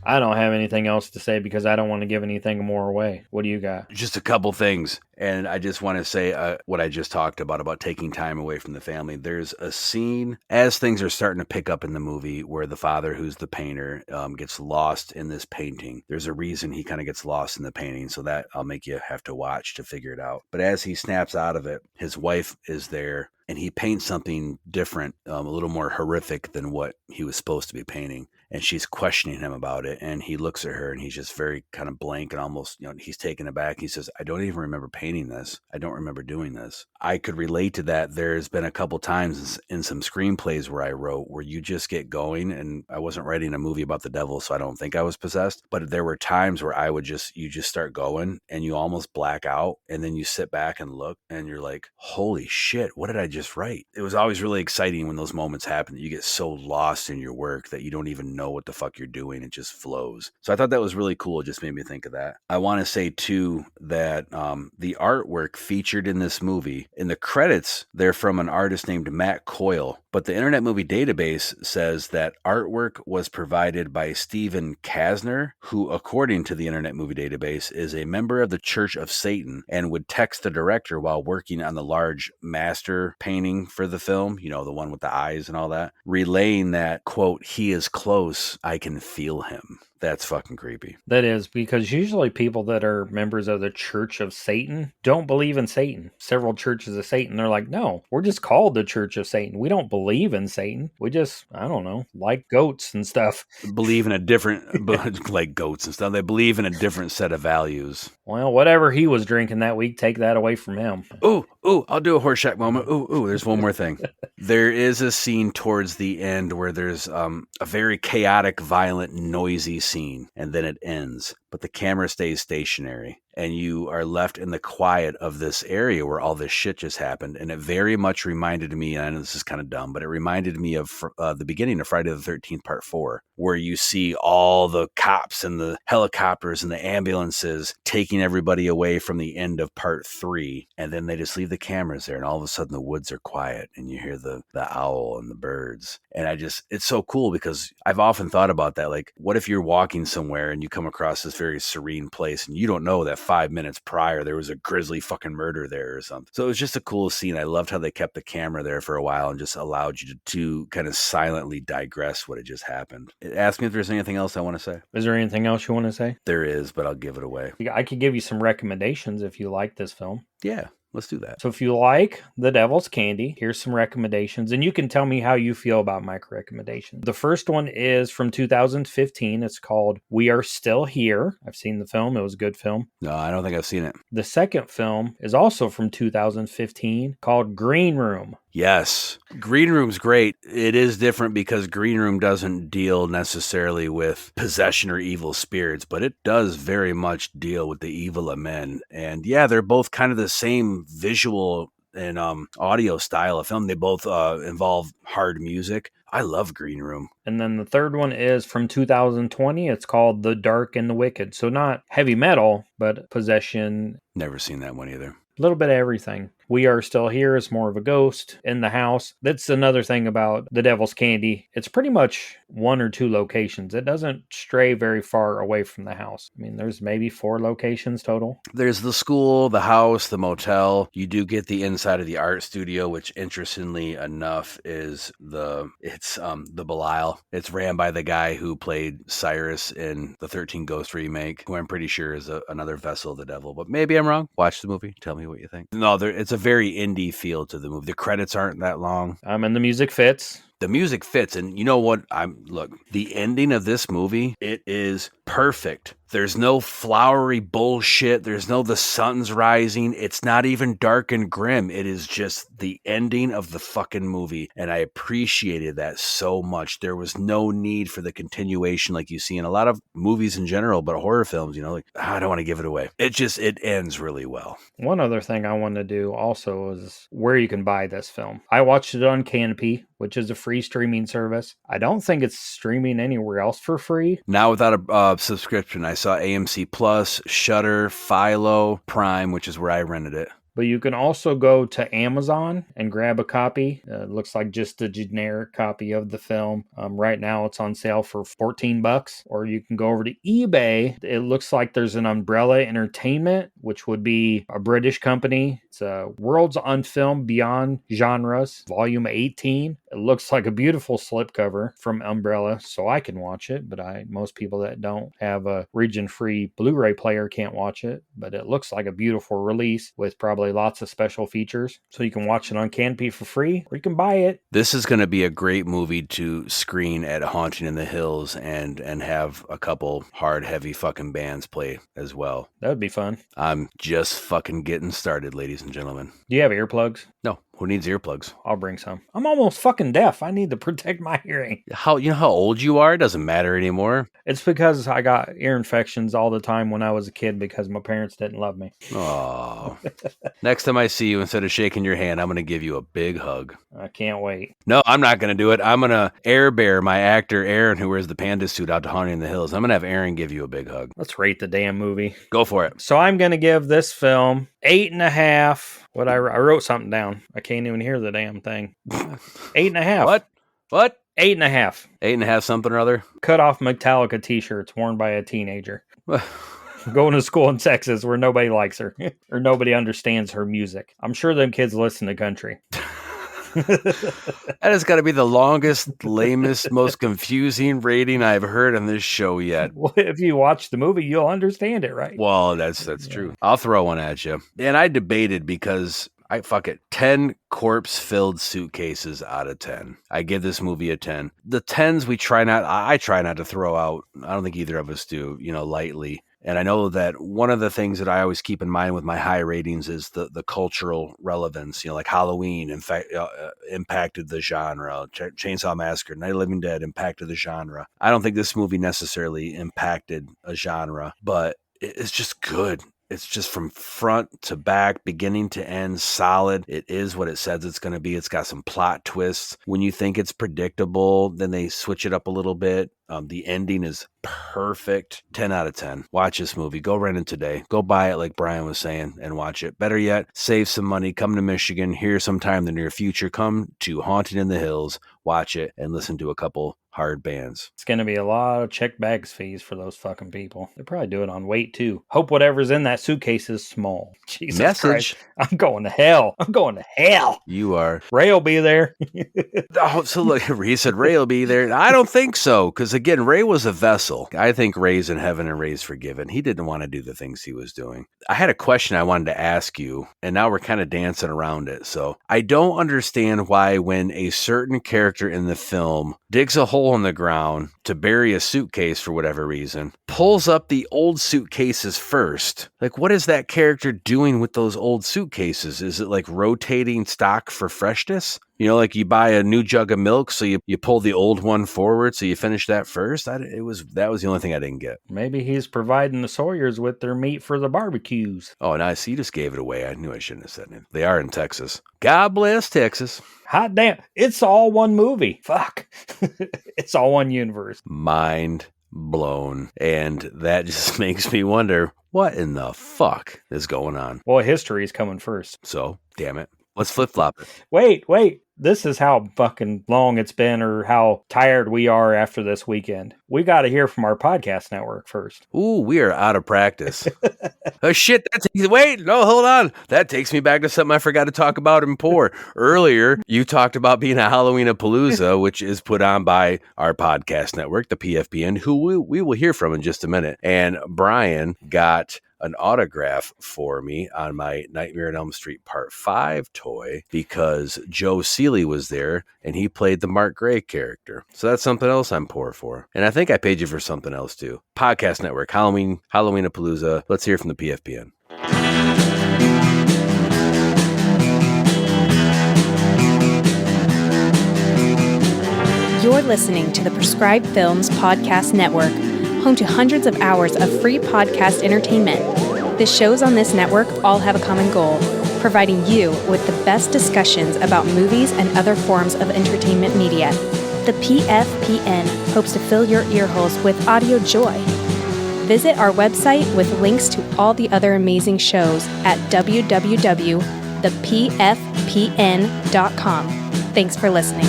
I don't have anything else to say because I don't want to give anything more away. What do you got? Just a couple things. And I just want to say what I just talked about taking time away from the family. There's a scene as things are starting to pick up in the movie where the father, who's the painter, gets lost in this painting. There's a reason he kind of gets lost in the painting. So that I'll make you have to watch to figure it out. But as he snaps out of it, his wife is there and he paints something different, a little more horrific than what he was supposed to be painting. And she's questioning him about it. And he looks at her and he's just very kind of blank and almost, you know, he's taken aback. He says, "I don't even remember painting this. I don't remember doing this." I could relate to that. There's been a couple times in some screenplays where I wrote where you just get going, and I wasn't writing a movie about the devil, so I don't think I was possessed. But there were times where you just start going and you almost black out. And then you sit back and look and you're like, holy shit, what did I just write? It was always really exciting when those moments happen that you get so lost in your work that you don't even know what the fuck you're doing. It just flows. So I thought that was really cool. It just made me think of that. I want to say too that the artwork featured in this movie, in the credits, they're from an artist named Matt Coyle. But the Internet Movie Database says that artwork was provided by Stephen Kasner, who, according to the Internet Movie Database, is a member of the Church of Satan and would text the director while working on the large master painting for the film, you know, the one with the eyes and all that, relaying that, quote, "He is close, I can feel him." That's fucking creepy. That is, because usually people that are members of the Church of Satan don't believe in Satan. Several churches of Satan, they're like, no, we're just called the Church of Satan. We don't believe in Satan. We just, I don't know, like goats and stuff. Believe in a different, like goats and stuff. They believe in a different set of values. Well, whatever he was drinking that week, take that away from him. Ooh, I'll do a Horseshack moment. Ooh, there's one more thing. There is a scene towards the end where there's a very chaotic, violent, noisy scene, and then it ends. But the camera stays stationary, and you are left in the quiet of this area where all this shit just happened. And it very much reminded me, and I know this is kind of dumb, but it reminded me of the beginning of Friday the 13th, Part 4, where you see all the cops and the helicopters and the ambulances taking everybody away from the end of Part 3. And then they just leave the cameras there, and all of a sudden the woods are quiet, and you hear the owl and the birds. And it's so cool because I've often thought about that. Like, what if you're walking somewhere and you come across this very serene place and you don't know that 5 minutes prior there was a grisly fucking murder there or something. So it was just a cool scene. I loved how they kept the camera there for a while and just allowed you to kind of silently digress what had just happened. Ask me if there's anything else I want to say. Is there anything else you want to say? There is, but I'll give it away. I could give you some recommendations if you like this film. Yeah. Let's do that. So if you like The Devil's Candy, here's some recommendations, and you can tell me how you feel about my recommendations. The first one is from 2015. It's called We Are Still Here. I've seen the film. It was a good film. No, I don't think I've seen it. The second film is also from 2015 called Green Room. Yes. Green Room's great. It is different because Green Room doesn't deal necessarily with possession or evil spirits, but it does very much deal with the evil of men. And yeah, they're both kind of the same visual and audio style of film. They both involve hard music. I love Green Room. And then the third one is from 2020. It's called The Dark and the Wicked. So not heavy metal, but possession. Never seen that one either. A little bit of everything. We Are Still Here is more of a ghost in the house. That's another thing about The Devil's Candy. It's pretty much 1 or 2 locations. It doesn't stray very far away from the house. I mean, there's maybe 4 locations total. There's the school, the house, the motel. You do get the inside of the art studio, which interestingly enough is the Belial. It's ran by the guy who played Cyrus in the 13 Ghosts remake, who I'm pretty sure is another vessel of the devil. But maybe I'm wrong. Watch the movie. Tell me what you think. No, it's a very indie feel to the movie. The credits aren't that long. And the music fits. The music fits. And you know what? Look, the ending of this movie, it is perfect. There's no flowery bullshit. There's no the sun's rising. It's not even dark and grim. It is just the ending of the fucking movie. And I appreciated that so much. There was no need for the continuation like you see in a lot of movies in general, but horror films, like, I don't want to give it away. It ends really well. One other thing I want to do also is where you can buy this film. I watched it on Canopy, which is a free streaming service. I don't think it's streaming anywhere else for free. Now without a subscription. I saw AMC Plus, Shudder, Philo, Prime, which is where I rented it. But you can also go to Amazon and grab a copy. It looks like just a generic copy of the film. Right now it's on sale for $14. Or you can go over to eBay. It looks like there's an Umbrella Entertainment, which would be a British company. It's Worlds on Film Beyond Genres, Volume 18. It looks like a beautiful slipcover from Umbrella, so I can watch it. But most people that don't have a region-free Blu-ray player can't watch it. But it looks like a beautiful release with probably lots of special features. So you can watch it on Canopy for free, or you can buy it. This is going to be a great movie to screen at Haunting in the Hills and have a couple hard, heavy fucking bands play as well. That would be fun. I'm just fucking getting started, ladies and gentlemen. Do you have earplugs? No. Who needs earplugs? I'll bring some. I'm almost fucking deaf. I need to protect my hearing. You know how old you are? It doesn't matter anymore. It's because I got ear infections all the time when I was a kid because my parents didn't love me. Oh. Next time I see you, instead of shaking your hand, I'm going to give you a big hug. I can't wait. No, I'm not going to do it. I'm going to air bear my actor Aaron, who wears the panda suit, out to Haunting in the Hills. I'm going to have Aaron give you a big hug. Let's rate the damn movie. Go for it. So I'm going to give this film 8.5. I wrote something down. I can't even hear the damn thing. 8.5. What? 8.5. 8.5 something or other? Cut off Metallica t-shirts worn by a teenager. Going to school in Texas where nobody likes her or nobody understands her music. I'm sure them kids listen to country. That has got to be the longest, lamest, most confusing rating I've heard on this show yet. Well, if you watch the movie, you'll understand it, right? Well, that's true. I'll throw one at you. And I debated because 10 corpse-filled suitcases out of 10. I give this movie a 10. The 10s I try not to throw out. I don't think either of us do, lightly. And I know that one of the things that I always keep in mind with my high ratings is the cultural relevance. Like Halloween, in fact, impacted the genre. Chainsaw Massacre, Night of the Living Dead impacted the genre. I don't think this movie necessarily impacted a genre, but it's just good. It's just from front to back, beginning to end, solid. It is what it says it's going to be. It's got some plot twists. When you think it's predictable, then they switch it up a little bit. The ending is perfect. 10 out of 10. Watch this movie. Go rent it today. Go buy it like Brian was saying and watch it. Better yet, save some money. Come to Michigan here sometime in the near future. Come to Haunting in the Hills. Watch it and listen to a couple hard bands. It's going to be a lot of check bags fees for those fucking people. They probably do it on weight too. Hope whatever's in that suitcase is small. Jesus Christ. I'm going to hell. You are. Ray will be there. So look, he said Ray will be there. I don't think so. Because again, Ray was a vessel. I think Ray's in heaven and Ray's forgiven. He didn't want to do the things he was doing. I had a question I wanted to ask you, and now we're kind of dancing around it. So I don't understand why when a certain character in the film digs a hole in the ground to bury a suitcase for whatever reason, pulls up the old suitcases first. Like, what is that character doing with those old suitcases? Is it like rotating stock for freshness? You know, like you buy a new jug of milk, so you pull the old one forward, so you finish that first. That was the only thing I didn't get. Maybe he's providing the Sawyers with their meat for the barbecues. Oh, nice. You just gave it away. I knew I shouldn't have said it. They are in Texas. God bless Texas. Hot damn. It's all one movie. Fuck. It's all one universe. Mind blown. And that just makes me wonder, what in the fuck is going on? Well, history is coming first. So, damn it. Let's flip-flop it. Wait. This is how fucking long it's been or how tired we are after this weekend. We got to hear from our podcast network first. Ooh, we are out of practice. Oh, shit. Hold on. That takes me back to something I forgot to talk about in Poor. Earlier, you talked about being a Halloween-a-Palooza, which is put on by our podcast network, the PFPN, who we will hear from in just a minute. And Brian got an autograph for me on my Nightmare on Elm Street Part 5 toy because Joe Seeley was there and he played the Mark Gray character. So that's something else I'm poor for. And I think I paid you for something else too. Podcast Network, Halloween-a-Palooza. Let's hear from the PFPN. You're listening to the Prescribed Films Podcast Network, home to hundreds of hours of free podcast entertainment. The shows on this network all have a common goal, providing you with the best discussions about movies and other forms of entertainment media. The PFPN hopes to fill your earholes with audio joy. Visit our website with links to all the other amazing shows at www.thepfpn.com. Thanks for listening.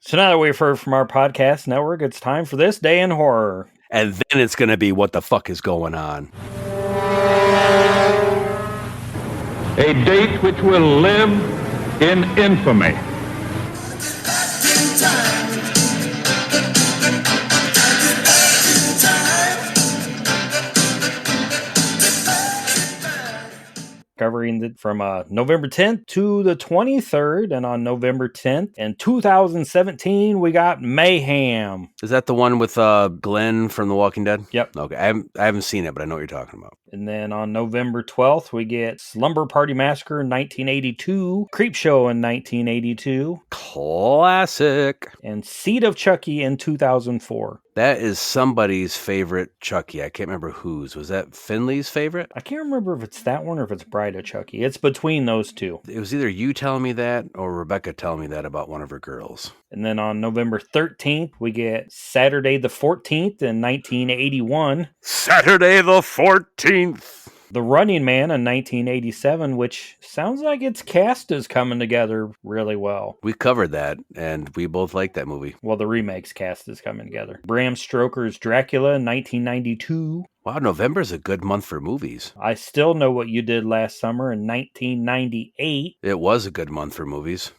So now that we've heard from our podcast network, it's time for This Day in Horror. And then it's going to be what the fuck is going on. A date which will live in infamy. Covering from November 10th to the 23rd, and on November 10th in 2017, we got Mayhem. Is that the one with Glenn from The Walking Dead? Yep. Okay, I haven't seen it, but I know what you're talking about. And then on November 12th, we get Slumber Party Massacre in 1982, Creepshow in 1982, classic, and Seed of Chucky in 2004. That is somebody's favorite Chucky. I can't remember whose. Was that Finley's favorite? I can't remember if it's that one or if it's Bride of Chucky. It's between those two. It was either you telling me that or Rebecca telling me that about one of her girls. And then on November 13th, we get Saturday the 14th in 1981. Saturday the 14th. The Running Man in 1987, which sounds like its cast is coming together really well. We covered that, and we both liked that movie. Well, the remake's cast is coming together. Bram Stoker's Dracula in 1992. Wow, November's a good month for movies. I Still Know What You Did Last Summer in 1998. It was a good month for movies.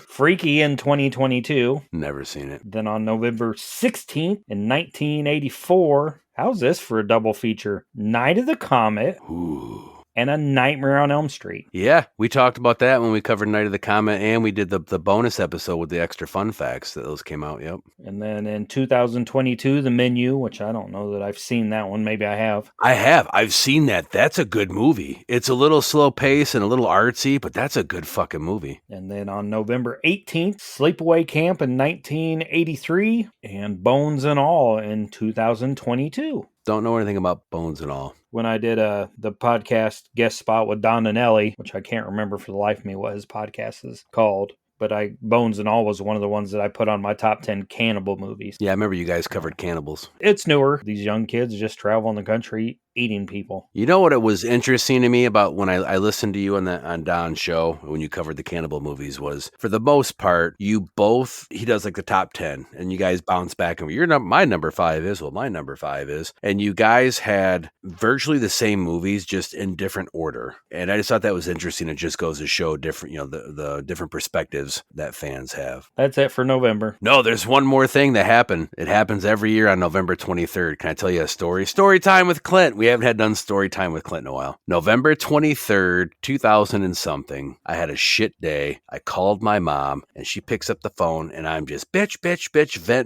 Freaky in 2022. Never seen it. Then on November 16th in 1984, how's this for a double feature? Night of the Comet. Ooh. And A Nightmare on Elm Street. Yeah, we talked about that when we covered Night of the Comet, and we did the bonus episode with the extra fun facts that those came out, yep. And then in 2022, The Menu, which I don't know that I've seen that one. Maybe I have. I have. I've seen that. That's a good movie. It's a little slow pace and a little artsy, but that's a good fucking movie. And then on November 18th, Sleepaway Camp in 1983, and Bones and All in 2022. Don't know anything about Bones and All. When I did the podcast guest spot with Don Anelli, which I can't remember for the life of me what his podcast is called, but Bones and All was one of the ones that I put on my top 10 cannibal movies. Yeah, I remember you guys covered cannibals. It's newer. These young kids just travel in the country eating people. You know what it was interesting to me about when I listened to you on Don's show when you covered the cannibal movies was, for the most part, he does like the top 10 and you guys bounce back and my number 5 is, well, my number 5 is, and you guys had virtually the same movies just in different order. And I just thought that was interesting. It just goes to show different, the different perspectives that fans have. That's it for November. No, there's one more thing that happened. It happens every year on November 23rd. Can I tell you a story? Story time with Clint. We We haven't had done story time with Clint in a while. November 23rd, 2000 and something. I had a shit day. I called my mom, and she picks up the phone, and I'm just bitch,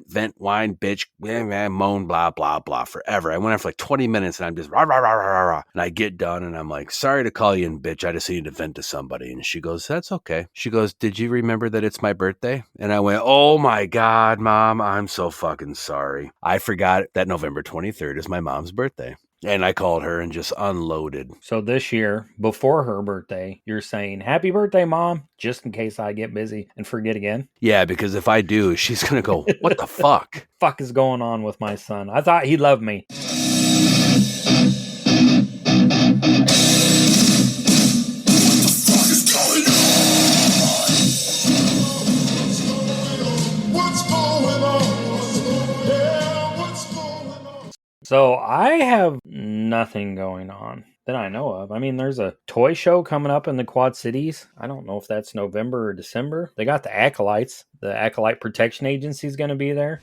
vent, whine, bitch, moan, blah, blah, blah, forever. I went on for like 20 minutes, and I'm just rah, rah, rah, rah, rah. And I get done, and I'm like, sorry to call you in, bitch. I just need to vent to somebody. And she goes, that's okay. She goes, did you remember that it's my birthday? And I went, oh my God, Mom, I'm so fucking sorry. I forgot that November 23rd is my mom's birthday. And I called her and just unloaded. So this year, before her birthday, you're saying, happy birthday, Mom, just in case I get busy and forget again? Yeah, because if I do, she's going to go, what the fuck? Fuck is going on with my son? I thought he loved me. So I have nothing going on that I know of. I mean, there's a toy show coming up in the Quad Cities. I don't know if that's November or December. They got the Acolytes. The Acolyte Protection Agency is going to be there.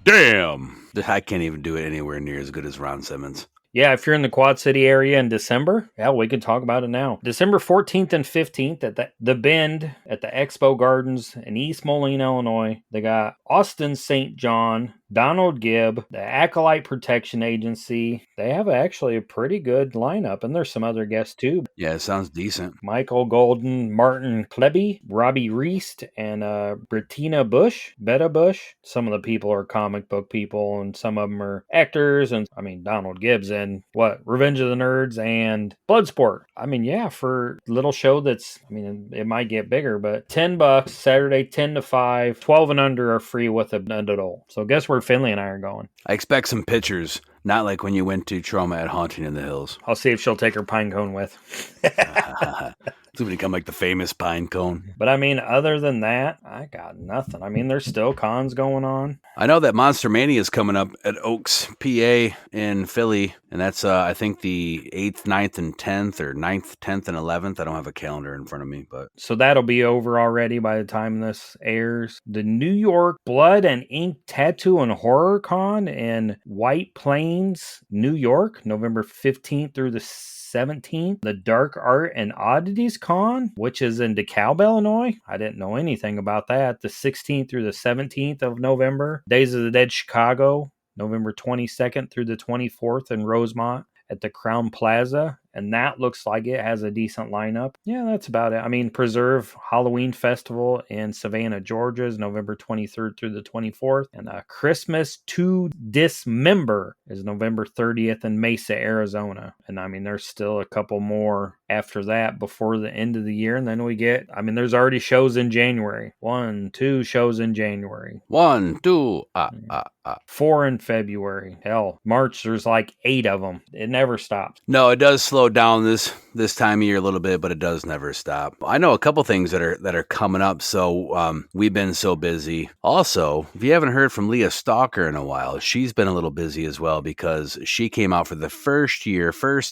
Damn. I can't even do it anywhere near as good as Ron Simmons. Yeah, if you're in the Quad City area in December, yeah, we can talk about it now. December 14th and 15th at the Bend at the Expo Gardens in East Moline, Illinois. They got Austin St. John, Donald Gibb, the Acolyte Protection Agency. They have actually a pretty good lineup, and there's some other guests too. Yeah, it sounds decent. Michael Golden, Martin Klebe, Robbie Reist, and Bettina Bush. Some of the people are comic book people, and some of them are actors. And I mean, Donald Gibbs in Revenge of the Nerds and Bloodsport. I mean, yeah, for a little show that's, I mean, it might get bigger, but $10 Saturday, 10 to 5, 12 and under are free with an adult. So guess where Finley and I are going? I expect some pictures, not like when you went to Trauma at Haunting in the Hills. I'll see if she'll take her pine cone with. It's going to become like the famous pine cone. But I mean, other than that, I got nothing. I mean, there's still cons going on. I know that Monster Mania is coming up at Oaks, PA in Philly. And that's, I think, the 8th, 9th, and 10th, or 9th, 10th, and 11th. I don't have a calendar in front of me, but... So that'll be over already by the time this airs. The New York Blood and Ink Tattoo and Horror Con in White Plains, New York, November 15th through the 17th. The Dark Art and Oddities Con, which is in DeKalb, Illinois. I didn't know anything about that. The 16th through the 17th of November. Days of the Dead Chicago, November 22nd through the 24th in Rosemont at the Crown Plaza. And that looks like it has a decent lineup. Yeah, that's about it. I mean, Preserve Halloween Festival in Savannah, Georgia is November 23rd through the 24th. And Christmas to Dismember is November 30th in Mesa, Arizona. And I mean, there's still a couple more after that before the end of the year. And then we get, I mean, there's already shows in January. 2 shows in January. 1, 2, 4 in February. Hell, March, there's like 8 of them. It never stops. No, it does slow down this time of year a little bit, but it does never stop. I know a couple things that are coming up, so we've been so busy. Also, if you haven't heard from Leah Stalker in a while, she's been a little busy as well because she came out for the first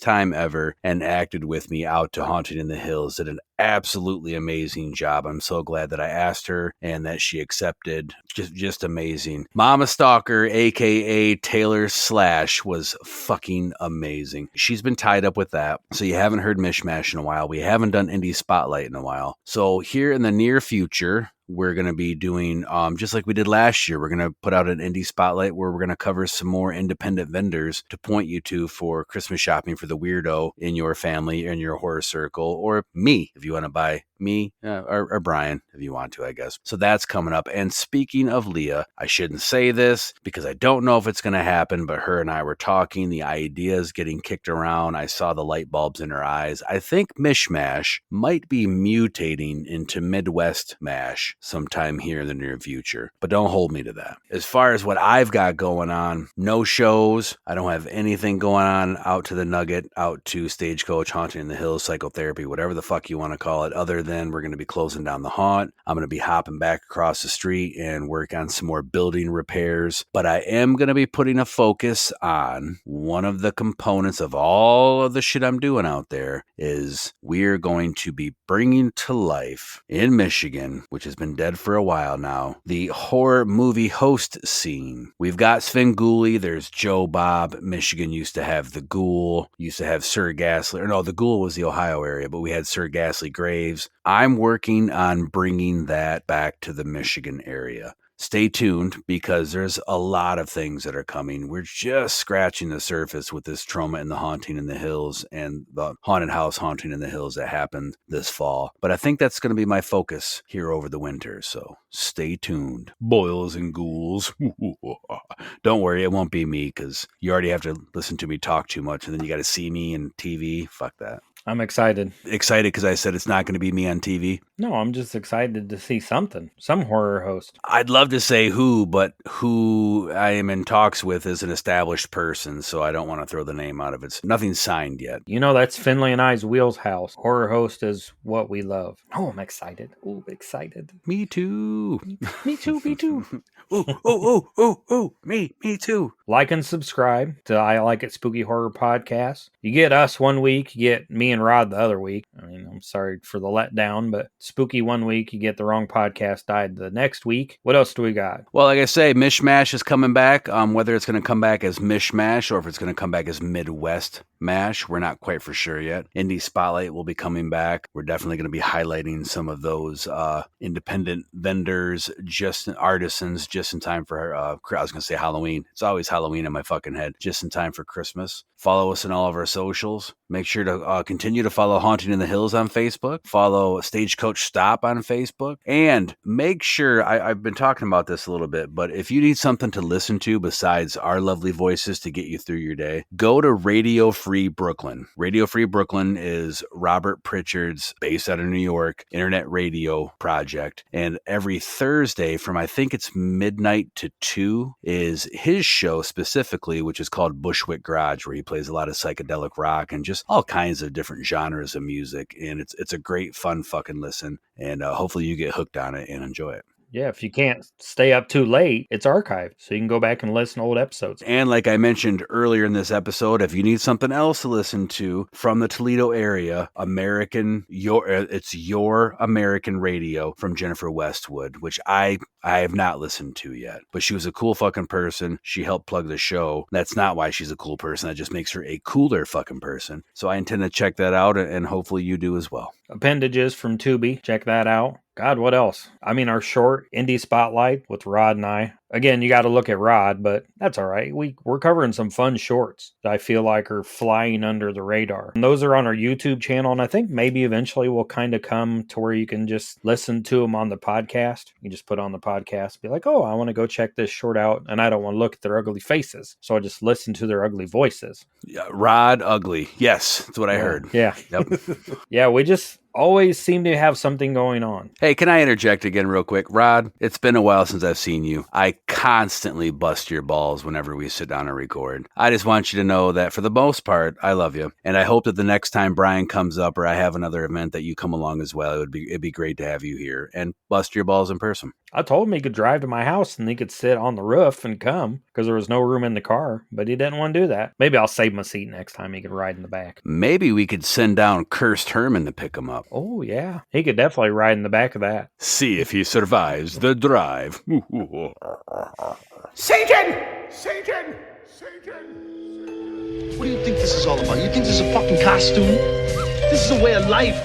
time ever, and acted with me out to Haunting in the Hills. Did an absolutely amazing job. I'm so glad that I asked her and that she accepted. Just amazing. Mama Stalker, aka Taylor Slash, was fucking amazing. She's been tied up with that, so you haven't heard Mishmash in a while. We haven't done Indie Spotlight in a while. So here in the near future, we're going to be doing, just like we did last year, we're going to put out an Indie Spotlight where we're going to cover some more independent vendors to point you to for Christmas shopping for the weirdo in your family, in your horror circle, or me, if you want to buy me, or Brian, if you want to, I guess. So that's coming up. And speaking of Leah, I shouldn't say this because I don't know if it's going to happen, but her and I were talking. The idea is getting kicked around. I saw the light bulbs in her eyes. I think Mishmash might be mutating into Midwest Mash sometime here in the near future, but don't hold me to that. As far as what I've got going on, no shows. I don't have anything going on out to the Nugget, out to Stagecoach, Haunting in the Hills, Psychotherapy, whatever the fuck you want to call it, other than we're going to be closing down the haunt. I'm going to be hopping back across the street and work on some more building repairs, but I am going to be putting a focus on one of the components of all of the shit I'm doing out there is we're going to be bringing to life in Michigan, which has been been dead for a while now, the horror movie host scene. We've got Svengoolie, there's Joe Bob. Michigan used to have the Ghoul, used to have Sir Ghastly. Or no, the Ghoul was the Ohio area, but we had Sir Ghastly Graves. I'm working on bringing that back to the Michigan area. Stay tuned because there's a lot of things that are coming. We're just scratching the surface with this Trauma in the Haunting in the Hills and the Haunted House Haunting in the Hills that happened this fall. But I think that's going to be my focus here over the winter. So stay tuned. Boils and ghouls. Don't worry, it won't be me because you already have to listen to me talk too much and then you got to see me in TV. Fuck that. I'm excited. Excited because I said it's not going to be me on TV? No, I'm just excited to see something. Some horror host. I'd love to say who, but who I am in talks with is an established person, so I don't want to throw the name out of it. Nothing's signed yet. You know, that's Finley and I's wheelhouse. Horror host is what we love. Oh, I'm excited. Oh, excited. Me too. Me too, me too. Me too. Like and subscribe to I Like It Spooky Horror Podcast. You get us one week, you get me and Rod the other week. I mean, I'm sorry for the letdown, but spooky one week, you get the wrong podcast died the next week. What else do we got? Well, like I say, Mishmash is coming back. Whether it's going to come back as Mishmash or if it's going to come back as Midwest Mash, we're not quite for sure yet. Indie Spotlight will be coming back. We're definitely going to be highlighting some of those independent vendors, artisans, just in time for, I was going to say Halloween. It's always Halloween in my fucking head. Just in time for Christmas. Follow us on all of our socials. Make sure to continue to follow Haunting in the Hills on Facebook. Follow Stagecoach Stop on Facebook. And make sure, I've been talking about this a little bit, but if you need something to listen to besides our lovely voices to get you through your day, go to Radio Free Brooklyn. Radio Free Brooklyn is Robert Pritchard's, based out of New York, internet radio project. And every Thursday from, I think it's midnight to 2, is his show specifically, which is called Bushwick Garage, where he plays a lot of psychedelic rock and just all kinds of different genres of music. And it's a great, fun fucking listen. And hopefully you get hooked on it and enjoy it. Yeah, if you can't stay up too late, it's archived, so you can go back and listen to old episodes. And like I mentioned earlier in this episode, if you need something else to listen to from the Toledo area, it's Your American Radio from Jennifer Westwood, which I have not listened to yet. But she was a cool fucking person. She helped plug the show. That's not why she's a cool person. That just makes her a cooler fucking person. So I intend to check that out, and hopefully you do as well. Appendages from Tubi. Check that out. God, what else? I mean, our short Indie Spotlight with Rod and I. Again, you got to look at Rod, but that's all right. We're covering some fun shorts that I feel like are flying under the radar. And those are on our YouTube channel, and I think maybe eventually we'll kind of come to where you can just listen to them on the podcast. You just put on the podcast, be like, oh, I want to go check this short out, and I don't want to look at their ugly faces, so I just listen to their ugly voices. Yeah, Rod Ugly. Yes, that's what I heard. Yeah. Yep. Yeah, we just always seem to have something going on. Hey, can I interject again real quick? Rod, it's been a while since I've seen you. I constantly bust your balls whenever we sit down and record. I just want you to know that for the most part, I love you. And I hope that the next time Brian comes up or I have another event that you come along as well, it'd be great to have you here and bust your balls in person. I told him he could drive to my house and he could sit on the roof and come because there was no room in the car, but he didn't want to do that. Maybe I'll save him a seat next time he could ride in the back. Maybe we could send down Cursed Herman to pick him up. Oh, yeah. He could definitely ride in the back of that. See if he survives the drive. Satan! Satan! Satan! What do you think this is all about? You think this is a fucking costume? This is a way of life.